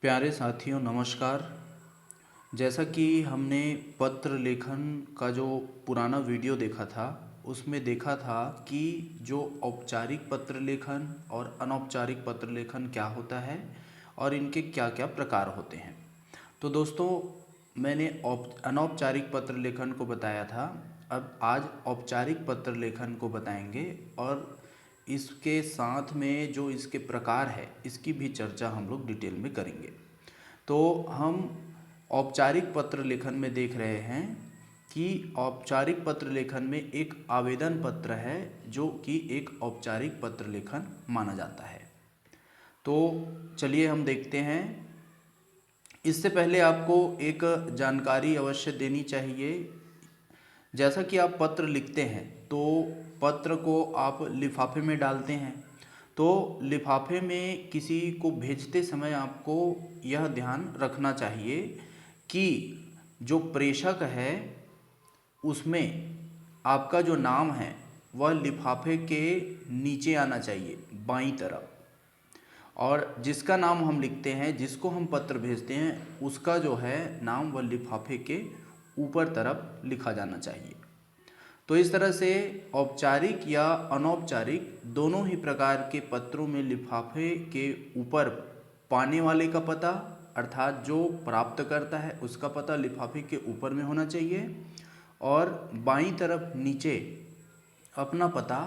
प्यारे साथियों नमस्कार। जैसा कि हमने पत्र लेखन का जो पुराना वीडियो देखा था उसमें देखा था कि जो औपचारिक पत्र लेखन और अनौपचारिक पत्र लेखन क्या होता है और इनके क्या क्या प्रकार होते हैं। तो दोस्तों मैंने अनौपचारिक पत्र लेखन को बताया था। अब आज औपचारिक पत्र लेखन को बताएंगे और इसके साथ में जो इसके प्रकार है इसकी भी चर्चा हम लोग डिटेल में करेंगे। तो हम औपचारिक पत्र लेखन में देख रहे हैं कि औपचारिक पत्र लेखन में एक आवेदन पत्र है जो कि एक औपचारिक पत्र लेखन माना जाता है। तो चलिए हम देखते हैं। इससे पहले आपको एक जानकारी अवश्य देनी चाहिए। जैसा कि आप पत्र लिखते हैं तो पत्र को आप लिफाफे में डालते हैं। तो लिफाफे में किसी को भेजते समय आपको यह ध्यान रखना चाहिए कि जो प्रेषक है उसमें आपका जो नाम है वह लिफाफे के नीचे आना चाहिए, बाईं तरफ। और जिसका नाम हम लिखते हैं, जिसको हम पत्र भेजते हैं, उसका जो है नाम वह लिफाफे के ऊपर तरफ लिखा जाना चाहिए। तो इस तरह से औपचारिक या अनौपचारिक दोनों ही प्रकार के पत्रों में लिफाफे के ऊपर पाने वाले का पता अर्थात जो प्राप्त करता है उसका पता लिफाफे के ऊपर में होना चाहिए और बाईं तरफ नीचे अपना पता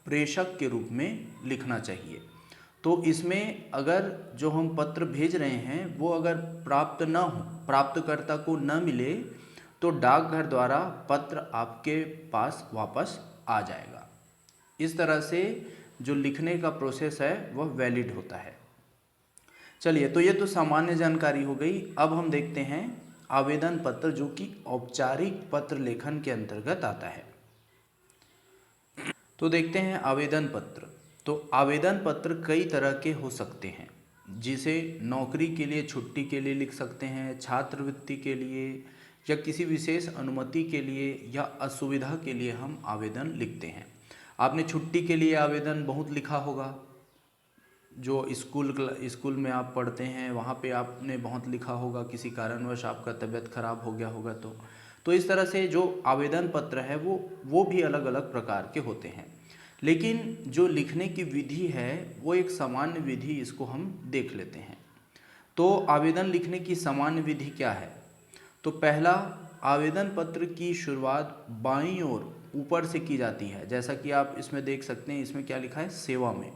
प्रेषक के रूप में लिखना चाहिए। तो इसमें अगर जो हम पत्र भेज रहे हैं वो अगर प्राप्त न हो, प्राप्तकर्ता को न मिले, तो डाकघर द्वारा पत्र आपके पास वापस आ जाएगा। इस तरह से जो लिखने का प्रोसेस है वह वैलिड होता है। चलिए, तो ये तो सामान्य जानकारी हो गई। अब हम देखते हैं आवेदन पत्र जो कि औपचारिक पत्र लेखन के अंतर्गत आता है। तो देखते हैं आवेदन पत्र। तो आवेदन पत्र कई तरह के हो सकते हैं, जिसे नौकरी के लिए, छुट्टी के लिए लिख सकते हैं, छात्रवृत्ति के लिए या किसी विशेष अनुमति के लिए या असुविधा के लिए हम आवेदन लिखते हैं। आपने छुट्टी के लिए आवेदन बहुत लिखा होगा। जो स्कूल में आप पढ़ते हैं वहाँ पे आपने बहुत लिखा होगा, किसी कारणवश आपका तबीयत खराब हो गया होगा तो इस तरह से जो आवेदन पत्र है वो भी अलग अलग प्रकार के होते हैं। लेकिन जो लिखने की विधि है वो एक सामान्य विधि, इसको हम देख लेते हैं। तो आवेदन लिखने की सामान्य विधि क्या है? तो पहला, आवेदन पत्र की शुरुआत बाईं ओर ऊपर से की जाती है। जैसा कि आप इसमें देख सकते हैं, इसमें क्या लिखा है? सेवा में।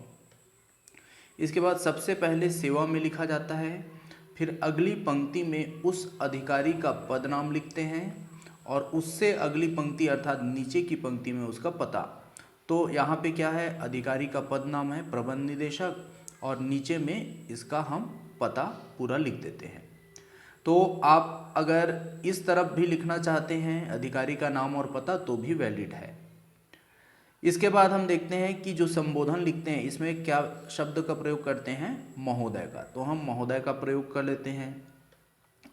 इसके बाद सबसे पहले सेवा में लिखा जाता है, फिर अगली पंक्ति में उस अधिकारी का पद नाम लिखते हैं और उससे अगली पंक्ति अर्थात नीचे की पंक्ति में उसका पता। तो यहाँ पे क्या है? अधिकारी का पद नाम है प्रबंध निदेशक और नीचे में इसका हम पता पूरा लिख देते हैं। तो आप अगर इस तरफ भी लिखना चाहते हैं अधिकारी का नाम और पता तो भी वैलिड है। इसके बाद हम देखते हैं कि जो संबोधन लिखते हैं इसमें क्या शब्द का प्रयोग करते हैं? महोदय का। तो हम महोदय का प्रयोग कर लेते हैं।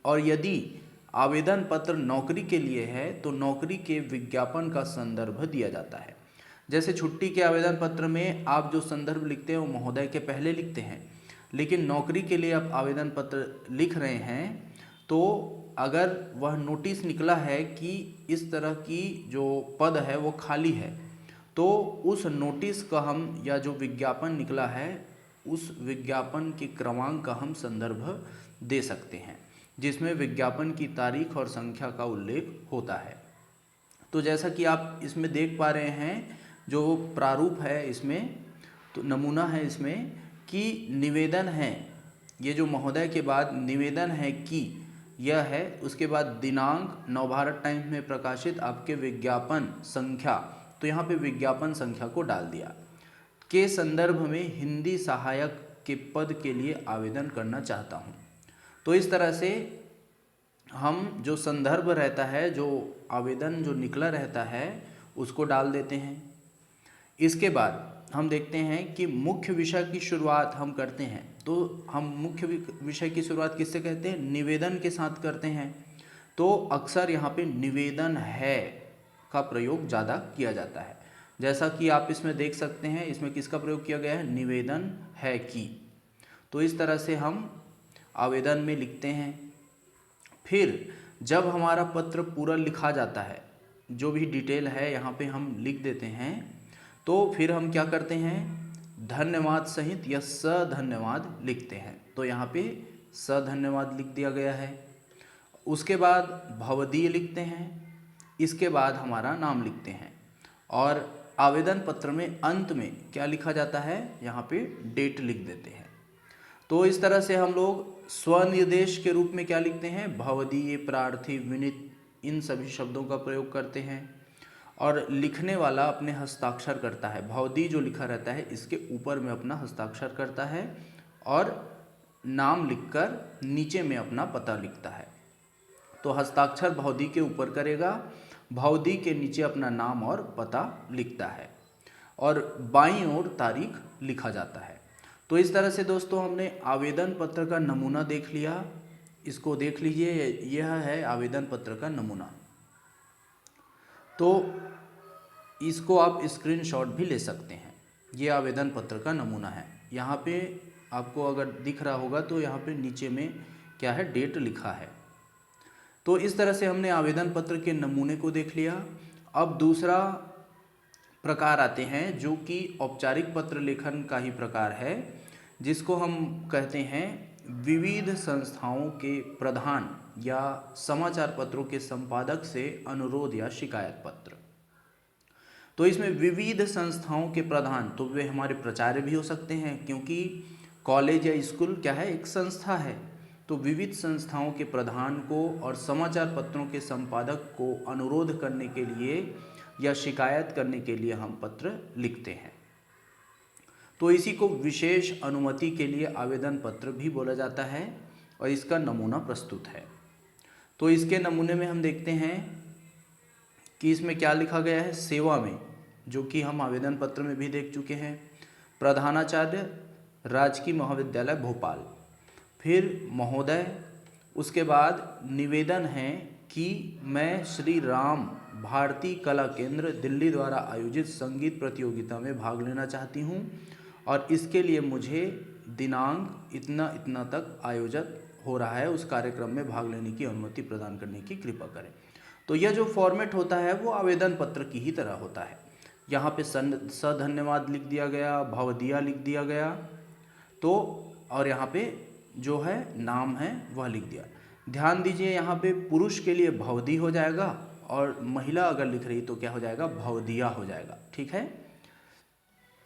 और यदि आवेदन पत्र नौकरी के लिए है तो नौकरी के विज्ञापन का संदर्भ दिया जाता है। जैसे छुट्टी के आवेदन पत्र में आप जो संदर्भ लिखते हैं वो महोदय के पहले लिखते हैं, लेकिन नौकरी के लिए आप आवेदन पत्र लिख रहे हैं तो अगर वह नोटिस निकला है कि इस तरह की जो पद है वो खाली है, तो उस नोटिस का हम या जो विज्ञापन निकला है उस विज्ञापन के क्रमांक का हम संदर्भ दे सकते हैं, जिसमें विज्ञापन की तारीख और संख्या का उल्लेख होता है। तो जैसा कि आप इसमें देख पा रहे हैं, जो प्रारूप है इसमें, तो नमूना है इसमें कि निवेदन है, ये जो महोदय के बाद निवेदन है कि यह है, उसके बाद दिनांक नवभारत टाइम्स में प्रकाशित आपके विज्ञापन संख्या, तो यहाँ पे विज्ञापन संख्या को डाल दिया, के संदर्भ में हिंदी सहायक के पद के लिए आवेदन करना चाहता हूँ। तो इस तरह से हम जो संदर्भ रहता है, जो आवेदन जो निकला रहता है उसको डाल देते हैं। इसके बाद हम देखते हैं कि मुख्य विषय की शुरुआत हम करते हैं। तो हम मुख्य विषय की शुरुआत किससे कहते हैं? निवेदन के साथ करते हैं। तो अक्सर यहाँ पे निवेदन है का प्रयोग ज़्यादा किया जाता है। जैसा कि आप इसमें देख सकते हैं, इसमें किसका प्रयोग किया गया है? निवेदन है कि। तो इस तरह से हम आवेदन में लिखते हैं। फिर जब हमारा पत्र पूरा लिखा जाता है, जो भी डिटेल है यहाँ पे हम लिख देते हैं, तो फिर हम क्या करते हैं, धन्यवाद सहित या सधन्यवाद लिखते हैं। तो यहाँ पे सधन्यवाद लिख दिया गया है। उसके बाद भवदीय लिखते हैं, इसके बाद हमारा नाम लिखते हैं और आवेदन पत्र में अंत में क्या लिखा जाता है, यहाँ पे डेट लिख देते हैं। तो इस तरह से हम लोग स्वनिर्देश के रूप में क्या लिखते हैं, भवदीय, प्रार्थी, विनीत, इन सभी शब्दों का प्रयोग करते हैं और लिखने वाला अपने हस्ताक्षर करता है। भवदीय जो लिखा रहता है इसके ऊपर में अपना हस्ताक्षर करता है और नाम लिखकर नीचे में अपना पता लिखता है। तो हस्ताक्षर भवदीय के ऊपर करेगा, भवदीय के नीचे अपना नाम और पता लिखता है और बाईं ओर तारीख लिखा जाता है। तो इस तरह से दोस्तों हमने आवेदन पत्र का नमूना देख लिया। इसको देख लीजिए, यह है आवेदन पत्र का नमूना। तो इसको आप स्क्रीनशॉट भी ले सकते हैं। ये आवेदन पत्र का नमूना है। यहाँ पे आपको अगर दिख रहा होगा तो यहाँ पे नीचे में क्या है, डेट लिखा है। तो इस तरह से हमने आवेदन पत्र के नमूने को देख लिया। अब दूसरा प्रकार आते हैं जो कि औपचारिक पत्र लेखन का ही प्रकार है, जिसको हम कहते हैं विविध संस्थाओं के प्रधान या समाचार पत्रों के संपादक से अनुरोध या शिकायत पत्र। तो इसमें विविध संस्थाओं के प्रधान, तो वे हमारे प्राचार्य भी हो सकते हैं, क्योंकि कॉलेज या स्कूल क्या है, एक संस्था है। तो विविध संस्थाओं के प्रधान को और समाचार पत्रों के संपादक को अनुरोध करने के लिए या शिकायत करने के लिए हम पत्र लिखते हैं। तो इसी को विशेष अनुमति के लिए आवेदन पत्र भी बोला जाता है और इसका नमूना प्रस्तुत है। तो इसके नमूने में हम देखते हैं कि इसमें क्या लिखा गया है, सेवा में, जो कि हम आवेदन पत्र में भी देख चुके हैं, प्रधानाचार्य राजकीय महाविद्यालय भोपाल, फिर महोदय, उसके बाद निवेदन है कि मैं श्री राम भारती कला केंद्र दिल्ली द्वारा आयोजित संगीत प्रतियोगिता में भाग लेना चाहती हूँ और इसके लिए मुझे दिनांक इतना इतना तक आयोजित हो रहा है, उस कार्यक्रम में भाग लेने की अनुमति प्रदान करने की कृपा करें। तो यह जो फॉर्मेट होता है वो आवेदन पत्र की ही तरह होता है। यहाँ पे सधन्यवाद लिख दिया गया, भवदीय लिख दिया गया, तो और यहाँ पे जो है नाम है वह लिख दिया। ध्यान दीजिए, यहाँ पे पुरुष के लिए भवदीय हो जाएगा और महिला अगर लिख रही तो क्या हो जाएगा, भवदीय हो जाएगा। ठीक है,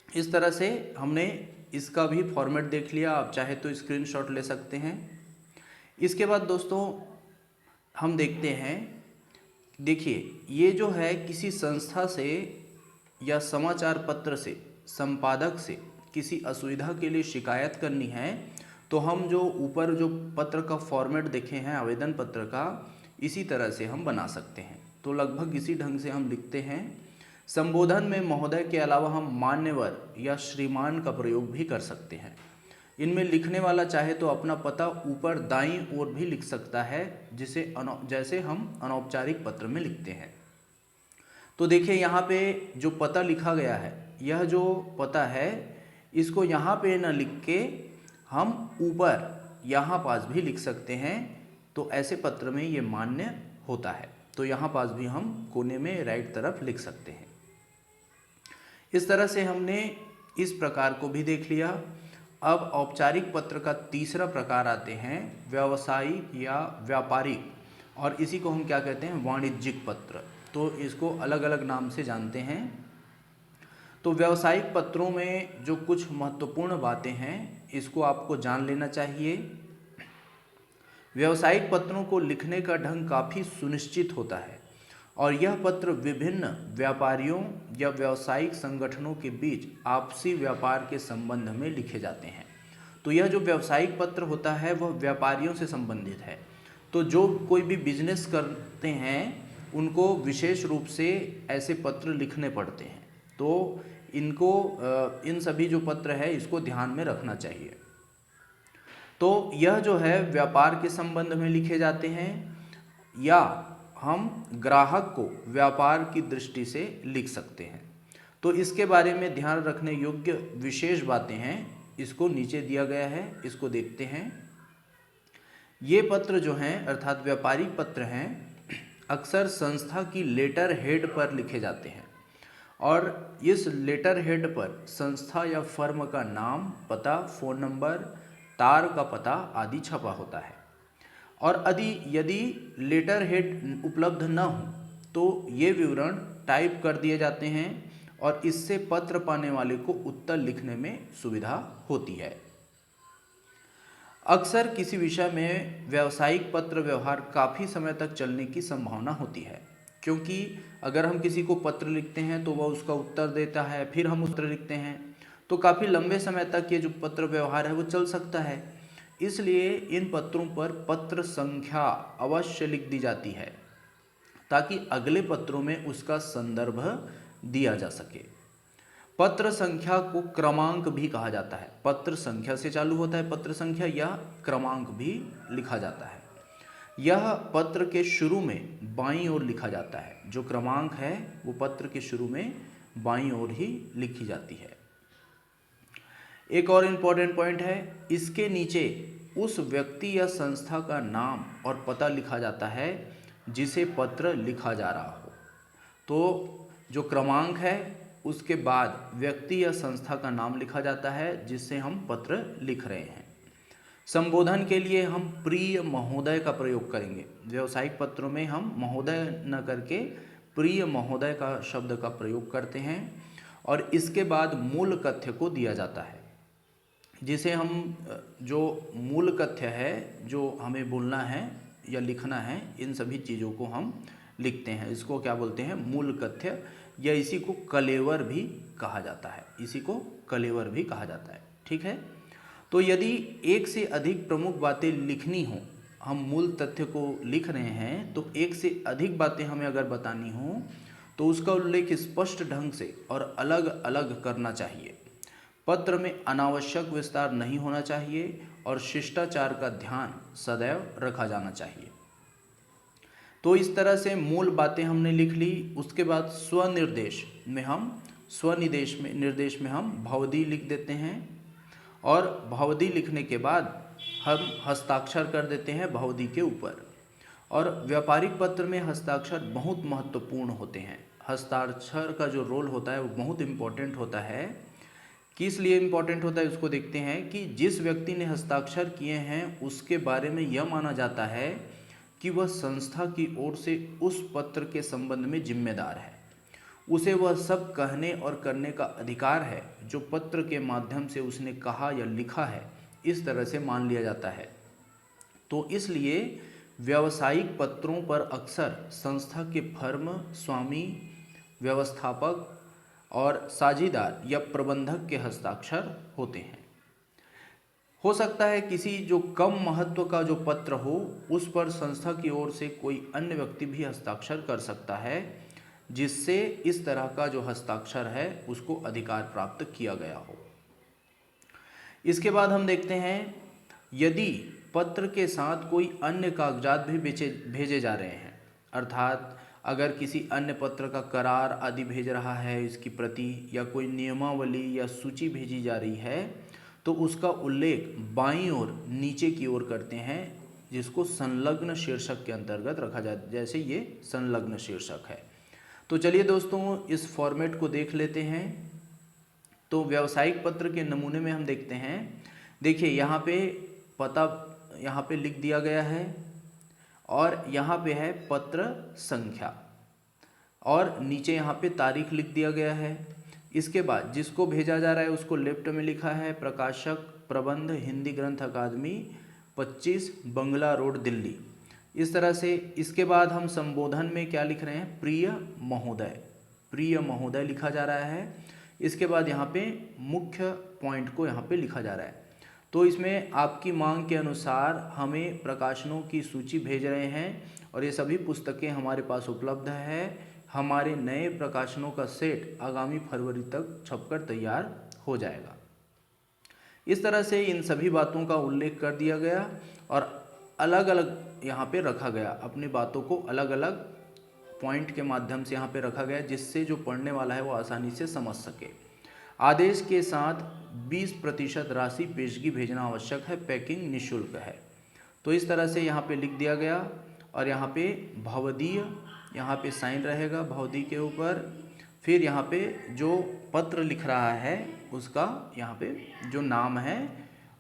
इस तरह से हमने इसका भी फॉर्मेट देख लिया। आप चाहे तो स्क्रीनशॉट ले सकते हैं। इसके बाद दोस्तों हम देखते हैं, देखिए ये जो है किसी संस्था से या समाचार पत्र से संपादक से किसी असुविधा के लिए शिकायत करनी है, तो हम जो ऊपर जो पत्र का फॉर्मेट देखे हैं आवेदन पत्र का, इसी तरह से हम बना सकते हैं। तो लगभग इसी ढंग से हम लिखते हैं। संबोधन में महोदय के अलावा हम मान्यवर या श्रीमान का प्रयोग भी कर सकते हैं। इनमें लिखने वाला चाहे तो अपना पता ऊपर दाईं ओर भी लिख सकता है, जैसे हम अनौपचारिक पत्र में लिखते हैं। तो देखिए यहाँ पे जो पता लिखा गया है, यह जो पता है इसको यहाँ पे न लिख के हम ऊपर यहाँ पास भी लिख सकते हैं। तो ऐसे पत्र में ये मान्य होता है। तो यहाँ पास भी हम कोने में राइट तरफ लिख सकते हैं। इस तरह से हमने इस प्रकार को भी देख लिया। अब औपचारिक पत्र का तीसरा प्रकार आते हैं व्यावसायिक या व्यापारिक, और इसी को हम क्या कहते हैं, वाणिज्यिक पत्र। तो इसको अलग अलग नाम से जानते हैं। तो व्यावसायिक पत्रों में जो कुछ महत्वपूर्ण बातें हैं इसको आपको जान लेना चाहिए। व्यावसायिक पत्रों को लिखने का ढंग काफ़ी सुनिश्चित होता है और यह पत्र विभिन्न व्यापारियों या व्यावसायिक संगठनों के बीच आपसी व्यापार के संबंध में लिखे जाते हैं। तो यह जो व्यावसायिक पत्र होता है वह व्यापारियों से संबंधित है। तो जो कोई भी बिजनेस करते हैं उनको विशेष रूप से ऐसे पत्र लिखने पड़ते हैं। तो इनको इन सभी जो पत्र है इसको ध्यान में रखना चाहिए। तो यह जो है व्यापार के संबंध में लिखे जाते हैं या हम ग्राहक को व्यापार की दृष्टि से लिख सकते हैं। तो इसके बारे में ध्यान रखने योग्य विशेष बातें हैं, इसको नीचे दिया गया है, इसको देखते हैं। ये पत्र जो हैं अर्थात व्यापारिक पत्र हैं अक्सर संस्था की लेटर हेड पर लिखे जाते हैं और इस लेटर हेड पर संस्था या फर्म का नाम, पता, फ़ोन नंबर, तार का पता आदि छपा होता है। और यदि लेटर हेड उपलब्ध न हो तो ये विवरण टाइप कर दिए जाते हैं और इससे पत्र पाने वाले को उत्तर लिखने में सुविधा होती है। अक्सर किसी विषय में व्यावसायिक पत्र व्यवहार काफ़ी समय तक चलने की संभावना होती है, क्योंकि अगर हम किसी को पत्र लिखते हैं तो वह उसका उत्तर देता है, फिर हम उत्तर लिखते हैं, तो काफ़ी लंबे समय तक ये जो पत्र व्यवहार है वो चल सकता है। इसलिए इन पत्रों पर पत्र संख्या अवश्य लिख दी जाती है ताकि अगले पत्रों में उसका संदर्भ दिया जा सके। पत्र संख्या को क्रमांक भी कहा जाता है। पत्र संख्या से चालू होता है पत्र संख्या, या क्रमांक भी लिखा जाता है। यह पत्र के शुरू में बाईं ओर लिखा जाता है। जो क्रमांक है वो पत्र के शुरू में बाईं ओर ही लिखी जाती है। एक और इम्पॉर्टेंट पॉइंट है, इसके नीचे उस व्यक्ति या संस्था का नाम और पता लिखा जाता है जिसे पत्र लिखा जा रहा हो। तो जो क्रमांक है उसके बाद व्यक्ति या संस्था का नाम लिखा जाता है जिससे हम पत्र लिख रहे हैं। संबोधन के लिए हम प्रिय महोदय का प्रयोग करेंगे। व्यावसायिक पत्रों में हम महोदय न करके प्रिय महोदय का शब्द का प्रयोग करते हैं और इसके बाद मूल कथ्य को दिया जाता है, जिसे हम जो मूल कथ्य है जो हमें बोलना है या लिखना है, इन सभी चीज़ों को हम लिखते हैं। इसको क्या बोलते हैं? मूल कथ्य, या इसी को कलेवर भी कहा जाता है। इसी को कलेवर भी कहा जाता है। ठीक है। तो यदि एक से अधिक प्रमुख बातें लिखनी हो, हम मूल तथ्य को लिख रहे हैं तो एक से अधिक बातें हमें अगर बतानी हो तो उसका उल्लेख स्पष्ट ढंग से और अलग अलग करना चाहिए। पत्र में अनावश्यक विस्तार नहीं होना चाहिए और शिष्टाचार का ध्यान सदैव रखा जाना चाहिए। तो इस तरह से मूल बातें हमने लिख ली। उसके बाद स्वनिर्देश में हम भवदी लिख देते हैं और भवदी लिखने के बाद हम हस्ताक्षर कर देते हैं भवदी के ऊपर। और व्यापारिक पत्र में हस्ताक्षर बहुत महत्वपूर्ण होते हैं। हस्ताक्षर का जो रोल होता है वो बहुत इम्पोर्टेंट होता है। किस लिए इम्पोर्टेंट होता है उसको देखते हैं कि जिस व्यक्ति ने हस्ताक्षर किए हैं उसके बारे में यह माना जाता है कि वह संस्था की ओर से उस पत्र के संबंध में जिम्मेदार है। उसे वह सब कहने और करने का अधिकार है जो पत्र के माध्यम से उसने कहा या लिखा है, इस तरह से मान लिया जाता है। तो इसलिए व्यावसायिक पत्रों पर अक्सर संस्था के फर्म, स्वामी, व्यवस्थापक और साझीदार या प्रबंधक के हस्ताक्षर होते हैं। हो सकता है किसी जो कम महत्व का जो पत्र हो उस पर संस्था की ओर से कोई अन्य व्यक्ति भी हस्ताक्षर कर सकता है, जिससे इस तरह का जो हस्ताक्षर है उसको अधिकार प्राप्त किया गया हो। इसके बाद हम देखते हैं, यदि पत्र के साथ कोई अन्य कागजात भी भेजे जा रहे हैं, अर्थात अगर किसी अन्य पत्र का करार आदि भेज रहा है, इसकी प्रति या कोई नियमावली या सूची भेजी जा रही है, तो उसका उल्लेख बाईं ओर नीचे की ओर करते हैं, जिसको संलग्न शीर्षक के अंतर्गत रखा जाए। जैसे ये संलग्न शीर्षक है। तो चलिए दोस्तों इस फॉर्मेट को देख लेते हैं। तो व्यावसायिक पत्र के नमूने में हम देखते हैं, देखिए यहाँ पे पता यहाँ पे लिख दिया गया है और यहाँ पे है पत्र संख्या और नीचे यहाँ पे तारीख लिख दिया गया है। इसके बाद जिसको भेजा जा रहा है उसको लेफ्ट में लिखा है प्रकाशक प्रबंध हिंदी ग्रंथ अकादमी 25 बंगला रोड दिल्ली, इस तरह से। इसके बाद हम संबोधन में क्या लिख रहे हैं? प्रिय महोदय लिखा जा रहा है। इसके बाद यहाँ पे मुख्य पॉइंट को यहाँ पे लिखा जा रहा है। तो इसमें आपकी मांग के अनुसार हमें प्रकाशनों की सूची भेज रहे हैं और ये सभी पुस्तकें हमारे पास उपलब्ध है। हमारे नए प्रकाशनों का सेट आगामी फरवरी तक छपकर तैयार हो जाएगा। इस तरह से इन सभी बातों का उल्लेख कर दिया गया और अलग अलग यहाँ पे रखा गया। अपनी बातों को अलग अलग पॉइंट के माध्यम से यहाँ पे रखा गया, जिससे जो पढ़ने वाला है वो आसानी से समझ सके। आदेश के साथ 20% राशि पेशगी भेजना आवश्यक है। पैकिंग निःशुल्क है। तो इस तरह से यहाँ पे लिख दिया गया और यहाँ पे भवदीय, यहाँ पे साइन रहेगा भवदीय के ऊपर। फिर यहाँ पे जो पत्र लिख रहा है उसका यहाँ पे जो नाम है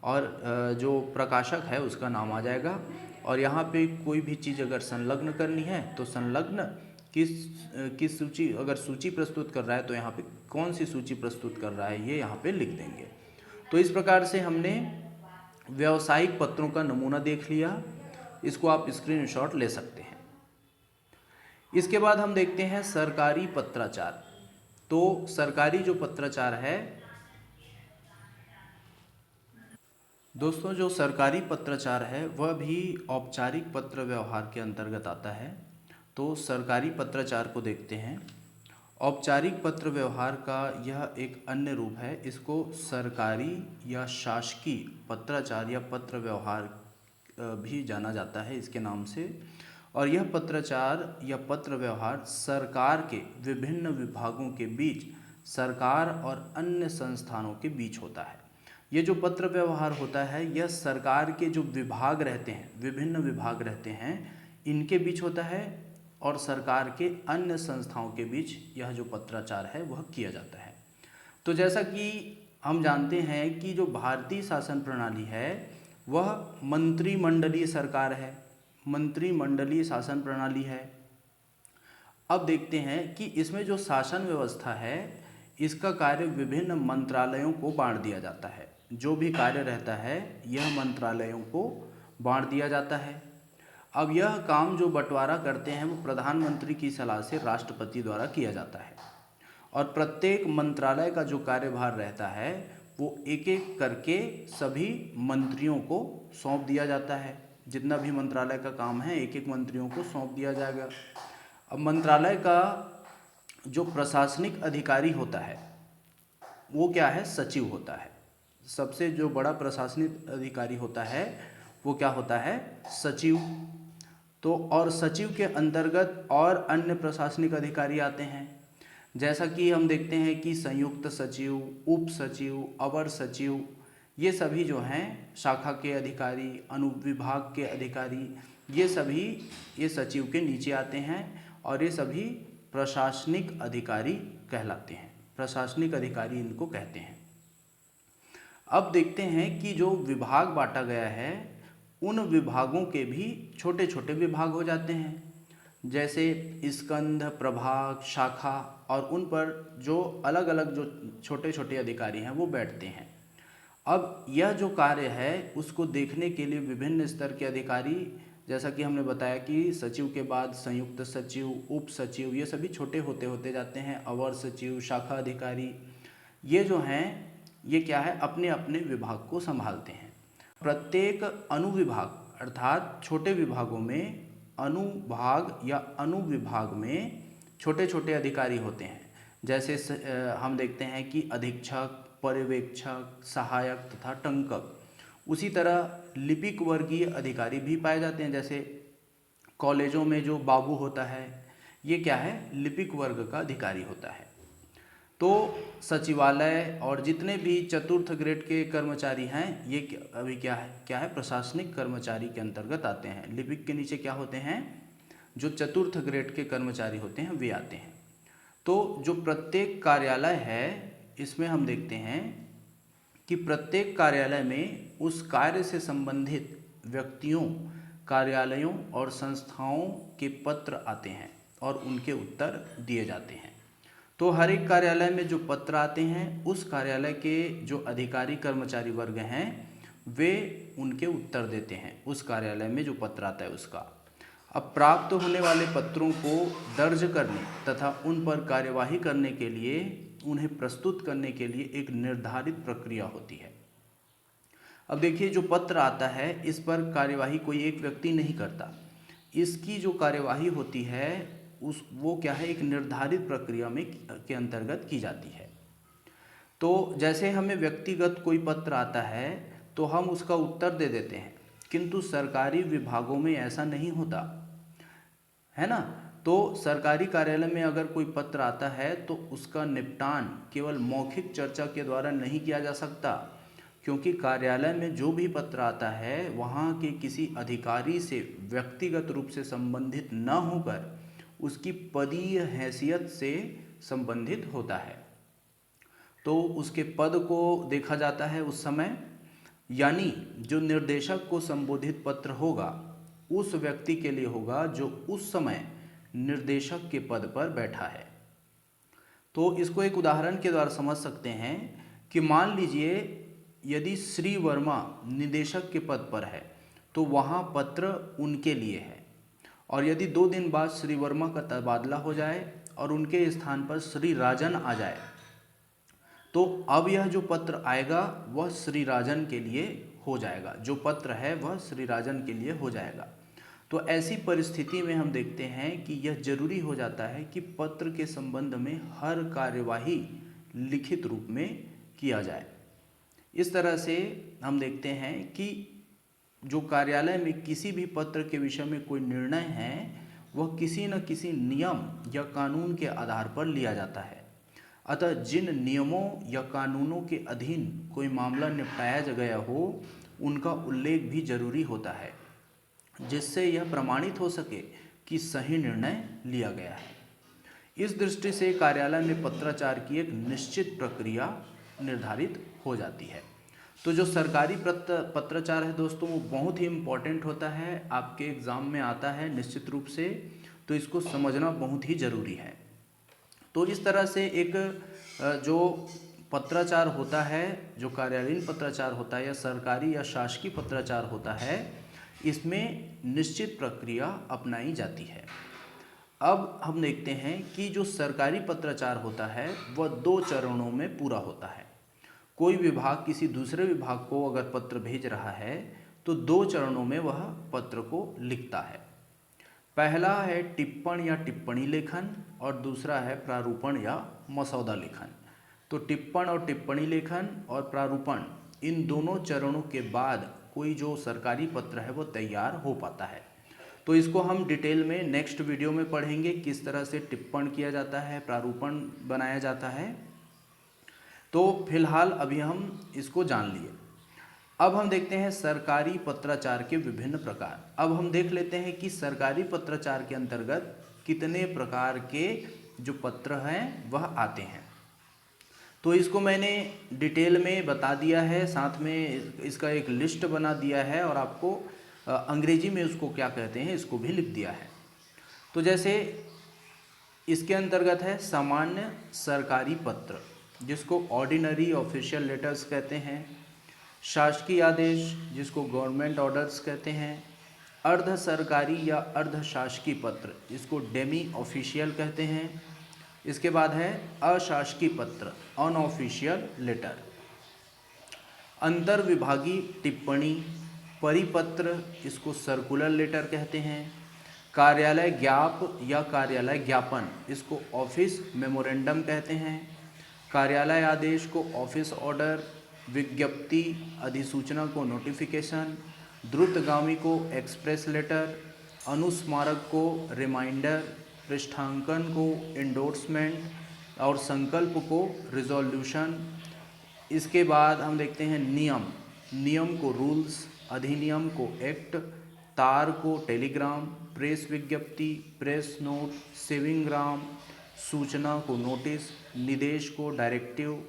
और जो प्रकाशक है उसका नाम आ जाएगा। और यहाँ पे कोई भी चीज़ अगर संलग्न करनी है तो संलग्न किस सूची, अगर सूची प्रस्तुत कर रहा है तो यहाँ पे कौन सी सूची प्रस्तुत कर रहा है ये यहाँ पे लिख देंगे। तो इस प्रकार से हमने व्यावसायिक पत्रों का नमूना देख लिया, इसको आप स्क्रीनशॉट ले सकते हैं। इसके बाद हम देखते हैं सरकारी पत्राचार। तो सरकारी जो पत्राचार है दोस्तों, जो सरकारी पत्राचार है वह भी औपचारिक पत्र व्यवहार के अंतर्गत आता है। तो सरकारी पत्राचार को देखते हैं। औपचारिक पत्र व्यवहार का यह एक अन्य रूप है, इसको सरकारी या शासकीय पत्राचार या पत्र व्यवहार भी जाना जाता है इसके नाम से। और यह पत्राचार या पत्र व्यवहार सरकार के विभिन्न विभागों के बीच, सरकार और अन्य संस्थानों के बीच होता है। ये जो पत्र व्यवहार होता है यह सरकार के जो विभाग रहते हैं, विभिन्न विभाग रहते हैं, इनके बीच होता है और सरकार के अन्य संस्थाओं के बीच यह जो पत्राचार है वह किया जाता है। तो जैसा कि हम जानते हैं कि जो भारतीय शासन प्रणाली है वह मंत्रिमंडलीय सरकार है, मंत्रिमंडलीय शासन प्रणाली है। अब देखते हैं कि इसमें जो शासन व्यवस्था है इसका कार्य विभिन्न मंत्रालयों को बांट दिया जाता है। जो भी कार्य रहता है यह मंत्रालयों को बांट दिया जाता है। अब यह काम जो बंटवारा करते हैं वो प्रधानमंत्री की सलाह से राष्ट्रपति द्वारा किया जाता है और प्रत्येक मंत्रालय का जो कार्यभार रहता है वो एक एक करके सभी मंत्रियों को सौंप दिया जाता है। जितना भी मंत्रालय का काम है एक एक मंत्रियों को सौंप दिया जाएगा। अब मंत्रालय का जो प्रशासनिक अधिकारी होता है वो क्या है, सचिव होता है। सबसे जो बड़ा प्रशासनिक अधिकारी होता है वो क्या होता है, सचिव। तो और सचिव के अंतर्गत और अन्य प्रशासनिक अधिकारी आते हैं, जैसा कि हम देखते हैं कि संयुक्त सचिव, उप सचिव, अवर सचिव, ये सभी जो हैं शाखा के अधिकारी, अनुविभाग के अधिकारी, ये सभी ये सचिव के नीचे आते हैं और ये सभी प्रशासनिक अधिकारी कहलाते हैं। प्रशासनिक अधिकारी इनको कहते हैं। अब देखते हैं कि जो विभाग बांटा गया है उन विभागों के भी छोटे छोटे विभाग हो जाते हैं, जैसे स्कंध, प्रभाग, शाखा, और उन पर जो अलग अलग जो छोटे छोटे अधिकारी हैं वो बैठते हैं। अब यह जो कार्य है उसको देखने के लिए विभिन्न स्तर के अधिकारी, जैसा कि हमने बताया कि सचिव के बाद संयुक्त सचिव, उप सचिव, ये सभी छोटे होते होते जाते हैं। अवर सचिव, शाखा अधिकारी, ये जो हैं ये क्या है, अपने अपने विभाग को संभालते हैं। प्रत्येक अनुविभाग अर्थात छोटे विभागों में, अनुभाग या अनुविभाग में छोटे छोटे अधिकारी होते हैं। जैसे हम देखते हैं कि अधीक्षक, पर्यवेक्षक, सहायक तथा टंकक। उसी तरह लिपिक वर्गीय अधिकारी भी पाए जाते हैं, जैसे कॉलेजों में जो बाबू होता है ये क्या है, लिपिक वर्ग का अधिकारी होता है। तो सचिवालय और जितने भी चतुर्थ ग्रेड के कर्मचारी हैं ये अभी क्या है प्रशासनिक कर्मचारी के अंतर्गत आते हैं। लिपिक के नीचे क्या होते हैं, जो चतुर्थ ग्रेड के कर्मचारी होते हैं वे आते हैं। तो जो प्रत्येक कार्यालय है इसमें हम देखते हैं कि प्रत्येक कार्यालय में उस कार्य से संबंधित व्यक्तियों, कार्यालयों और संस्थाओं के पत्र आते हैं और उनके उत्तर दिए जाते हैं। तो हर एक कार्यालय में जो पत्र आते हैं उस कार्यालय के जो अधिकारी कर्मचारी वर्ग हैं वे उनके उत्तर देते हैं उस कार्यालय में जो पत्र आता है उसका। अब प्राप्त होने वाले पत्रों को दर्ज करने तथा उन पर कार्यवाही करने के लिए, उन्हें प्रस्तुत करने के लिए एक निर्धारित प्रक्रिया होती है। अब देखिए जो पत्र आता है इस पर कार्यवाही कोई एक व्यक्ति नहीं करता, इसकी जो कार्यवाही होती है वो क्या है, एक निर्धारित प्रक्रिया में के अंतर्गत की जाती है। तो जैसे हमें व्यक्तिगत कोई पत्र आता है तो हम उसका उत्तर दे देते हैं, किंतु सरकारी विभागों में ऐसा नहीं होता है ना। तो सरकारी कार्यालय में अगर कोई पत्र आता है तो उसका निपटान केवल मौखिक चर्चा के द्वारा नहीं किया जा सकता, क्योंकि कार्यालय में जो भी पत्र आता है वहाँ के किसी अधिकारी से व्यक्तिगत रूप से संबंधित न होकर उसकी पदीय हैसियत से संबंधित होता है। तो उसके पद को देखा जाता है उस समय, यानी जो निर्देशक को संबोधित पत्र होगा उस व्यक्ति के लिए होगा जो उस समय निर्देशक के पद पर बैठा है। तो इसको एक उदाहरण के द्वारा समझ सकते हैं कि मान लीजिए यदि श्री वर्मा निदेशक के पद पर है तो वहाँ पत्र उनके लिए है, और यदि 2 दिन बाद श्री वर्मा का तबादला हो जाए और उनके स्थान पर श्री राजन आ जाए तो अब यह जो पत्र आएगा वह श्री राजन के लिए हो जाएगा, जो पत्र है वह श्री राजन के लिए हो जाएगा। तो ऐसी परिस्थिति में हम देखते हैं कि यह जरूरी हो जाता है कि पत्र के संबंध में हर कार्यवाही लिखित रूप में किया जाए। इस तरह से हम देखते हैं कि जो कार्यालय में किसी भी पत्र के विषय में कोई निर्णय है वह किसी न किसी नियम या कानून के आधार पर लिया जाता है। अतः जिन नियमों या कानूनों के अधीन कोई मामला निपटाया गया हो उनका उल्लेख भी जरूरी होता है, जिससे यह प्रमाणित हो सके कि सही निर्णय लिया गया है। इस दृष्टि से कार्यालय में पत्राचार की एक निश्चित प्रक्रिया निर्धारित हो जाती है। तो जो सरकारी पत्राचार है दोस्तों वो बहुत ही इम्पोर्टेंट होता है, आपके एग्ज़ाम में आता है निश्चित रूप से, तो इसको समझना बहुत ही ज़रूरी है। तो इस तरह से एक जो पत्राचार होता है, जो कार्यालयीन पत्राचार होता है या सरकारी या शासकीय पत्राचार होता है, इसमें निश्चित प्रक्रिया अपनाई जाती है। अब हम देखते हैं कि जो सरकारी पत्राचार होता है वह 2 चरणों में पूरा होता है। कोई विभाग किसी दूसरे विभाग को अगर पत्र भेज रहा है तो 2 चरणों में वह पत्र को लिखता है। पहला है टिप्पण या टिप्पणी लेखन और दूसरा है प्रारूपण या मसौदा लेखन। तो टिप्पण और टिप्पणी लेखन और प्रारूपण, इन दोनों चरणों के बाद कोई जो सरकारी पत्र है वो तैयार हो पाता है। तो इसको हम डिटेल में नेक्स्ट वीडियो में पढ़ेंगे, किस तरह से टिप्पण किया जाता है, प्रारूपण बनाया जाता है। तो फिलहाल अभी हम इसको जान लिए। अब हम देखते हैं सरकारी पत्राचार के विभिन्न प्रकार। अब हम देख लेते हैं कि सरकारी पत्राचार के अंतर्गत कितने प्रकार के जो पत्र हैं वह आते हैं। तो इसको मैंने डिटेल में बता दिया है, साथ में इसका एक लिस्ट बना दिया है और आपको अंग्रेजी में उसको क्या कहते हैं इसको भी लिख दिया है। तो जैसे इसके अंतर्गत है सामान्य सरकारी पत्र, जिसको ऑर्डिनरी ऑफिशियल लेटर्स कहते हैं, शासकीय आदेश जिसको गवर्नमेंट ऑर्डर्स कहते हैं, अर्ध सरकारी या अर्ध शासकीय पत्र जिसको डेमी ऑफिशियल कहते हैं। इसके बाद है अशासकीय पत्र, अनऑफिशियल लेटर, अंतर विभागीय टिप्पणी, परिपत्र इसको सर्कुलर लेटर कहते हैं, कार्यालय ज्ञाप या कार्यालय ज्ञापन इसको ऑफिस मेमोरेंडम कहते हैं, कार्यालय आदेश को ऑफिस ऑर्डर, विज्ञप्ति अधिसूचना को नोटिफिकेशन, द्रुतगामी को एक्सप्रेस लेटर, अनुस्मारक को रिमाइंडर, पृष्ठांकन को एंडोर्समेंट और संकल्प को रिजोल्यूशन। इसके बाद हम देखते हैं नियम, नियम को रूल्स, अधिनियम को एक्ट, तार को टेलीग्राम, प्रेस विज्ञप्ति, प्रेस नोट, सेविंग ग्राम, सूचना को नोटिस, निदेश को डायरेक्टिव।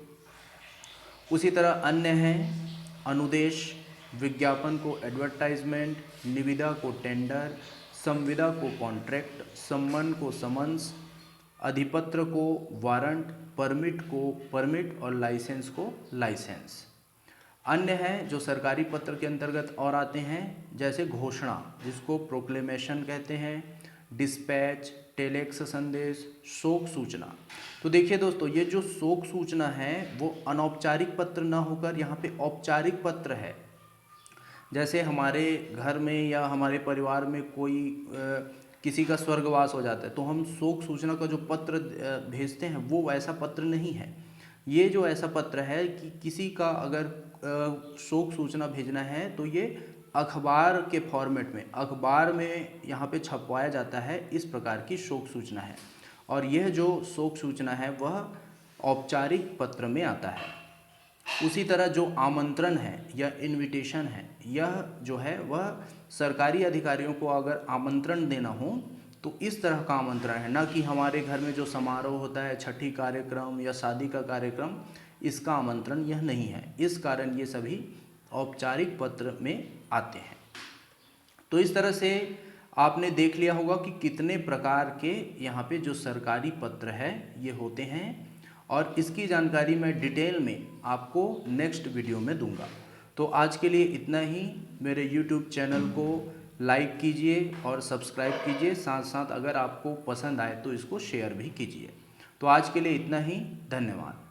उसी तरह अन्य हैं अनुदेश, विज्ञापन को एडवर्टाइजमेंट, निविदा को टेंडर, संविदा को कॉन्ट्रैक्ट, सम्मन को समन्स, अधिपत्र को वारंट, परमिट को परमिट और लाइसेंस को लाइसेंस। अन्य हैं जो सरकारी पत्र के अंतर्गत और आते हैं, जैसे घोषणा जिसको प्रोक्लेमेशन कहते हैं, डिस्पैच, टेलेक्स संदेश, शोक सूचना। तो देखिए दोस्तों, ये जो शोक सूचना है वो अनौपचारिक पत्र न होकर यहाँ पे औपचारिक पत्र है। जैसे हमारे घर में या हमारे परिवार में कोई किसी का स्वर्गवास हो जाता है तो हम शोक सूचना का जो पत्र भेजते हैं वो वैसा पत्र नहीं है। ये जो ऐसा पत्र है कि किसी का अगर शोक सूचना भेजना है तो ये अखबार के फॉर्मेट में, अखबार में यहाँ पे छपवाया जाता है, इस प्रकार की शोक सूचना है। और यह जो शोक सूचना है वह औपचारिक पत्र में आता है। उसी तरह जो आमंत्रण है या इनविटेशन है, यह जो है वह सरकारी अधिकारियों को अगर आमंत्रण देना हो तो इस तरह का आमंत्रण है, ना कि हमारे घर में जो समारोह होता है, छठी कार्यक्रम या शादी का कार्यक्रम, इसका आमंत्रण यह नहीं है। इस कारण ये सभी औपचारिक पत्र में आते हैं। तो इस तरह से आपने देख लिया होगा कि कितने प्रकार के यहाँ पे जो सरकारी पत्र है ये होते हैं, और इसकी जानकारी मैं डिटेल में आपको नेक्स्ट वीडियो में दूंगा। तो आज के लिए इतना ही। मेरे यूट्यूब चैनल को लाइक कीजिए और सब्सक्राइब कीजिए, साथ साथ अगर आपको पसंद आए तो इसको शेयर भी कीजिए। तो आज के लिए इतना ही, धन्यवाद।